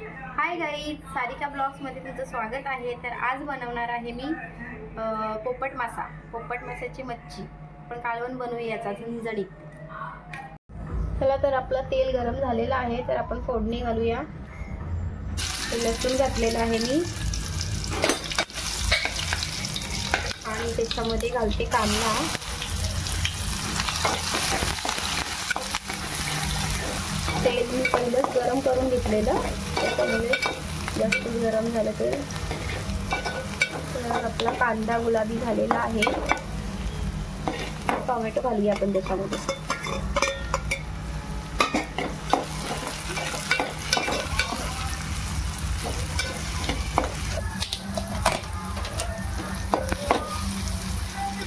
Hi guys, Sarika ब्लॉग्समध्ये तुझं स्वागत आहे। तर आज बनवणार आहे मी पोपट मासाची मच्छी, पण कालवण बनवूया याचा झणझणीत। चला तर आपलं तेल गरम झालेलं आहे, तर आपण फोडणी घालूया। लसूण घातलेलं आहे मी आणि त्याच्यामध्ये घालते कांदा। तेल मी पहिलेच गरम करून घेतलेलं, त्याच्यामुळे जास्त गरम झालं तर आपला कांदा गुलाबी झालेला आहे। टोमॅटो घालूया आपण त्याच्यामध्ये।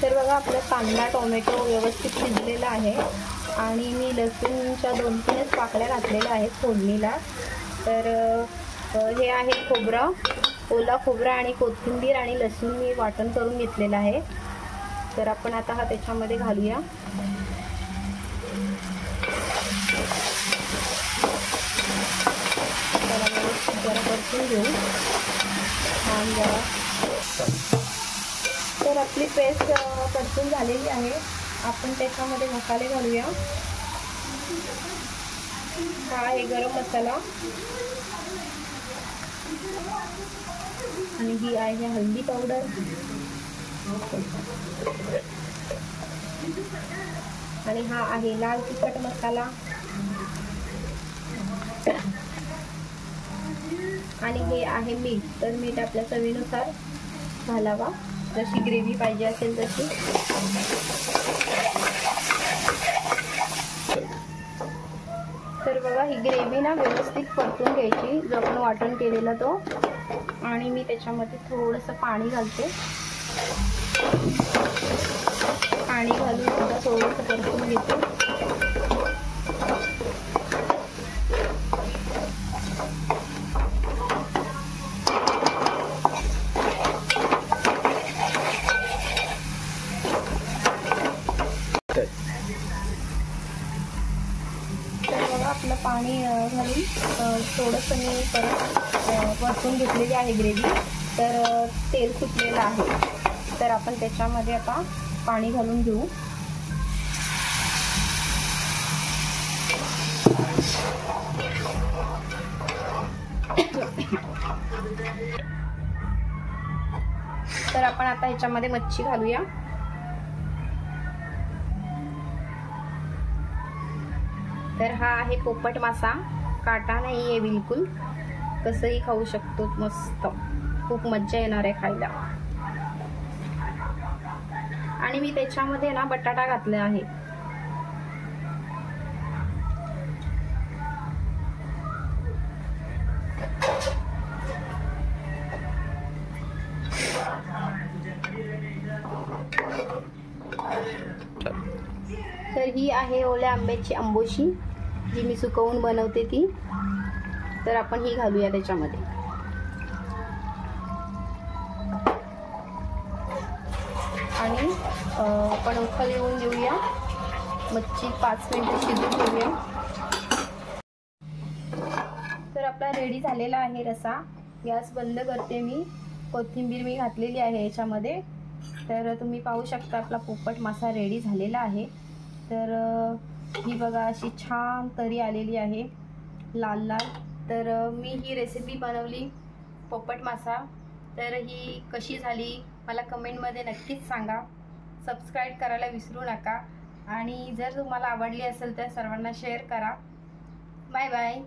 तर बघा आपला कांदा टोमॅटो व्यवस्थित शिजलेला आहे आणि मी लसूणच्या 2-3 पाकळ्या घातलेल्या आहेत फोडणीला। तर हे आहे खोबरं, ओला खोबरा आणि कोथिंबीर आणि लसूण मी वाटण करून घेतलेलं आहे। तर आपण आता हा त्याच्यामध्ये घालूया। त्याला व्यवस्थित जरा परतून घेऊ आणि तर आपली पेस्ट परतून झालेली आहे। आपण त्याच्यामध्ये मसाले घालूया। हा आहे गरम मसाला आणि ही आहे हळदी पावडर आणि हा आहे लाल तिखट मसाला आणि हे आहे मीठ। तर मीठ आपल्या चवीनुसार घालावा, जशी ग्रेव्ही पाहिजे असेल तशी। तर बघा ही ग्रेव्ही ना व्यवस्थित परतून घ्यायची, जो आपण वाटण केलेला तो। आणि मी त्याच्यामध्ये थोडंसं पाणी घालते। पाणी घालून सुद्धा थोडंसं परतून घेते। आपलं पाणी घालून थोडंसं मी परत परतून घेतलेली आहे ग्रेव्ही। तर तेल सुटलेलं आहे, तर आपण त्याच्यामध्ये आता पाणी घालून घेऊ। तर आपण आता ह्याच्यामध्ये मच्छी घालूया। तर हा आहे पोपट मासा, काटा नाही आहे बिलकुल, कसंही खाऊ शकतो, मस्त खूप मज्जा येणार आहे खायला। आणि मी त्याच्यामध्ये ना बटाटा घातला आहे। तर ही आहे ओल्या आंब्याची आंबोशी, जी मी सुकवून बनवते ती। तर आपण ही घालूया त्याच्यामध्ये आणि आपण उकळ येऊन देऊया। मच्छी 5 मिनिटं शिजून घेऊया। तर आपला रेडी झालेला आहे रसा। गॅस बंद करते मी। कोथिंबीर मी घातलेली आहे याच्यामध्ये। तर तुम्ही पाहू शकता आपला पोपट मासा रेडी झालेला आहे। तर ही बघा अशी छान तरी आलेली आहे, लाल लाल। तर मी ही रेसिपी बनवली पोपट मासा। तर ही कशी झाली मला कमेंटमध्ये नक्कीच सांगा। सबस्क्राईब करायला विसरू नका आणि जर तुम्हाला आवडली असेल तर सर्वांना शेअर करा। Bye bye.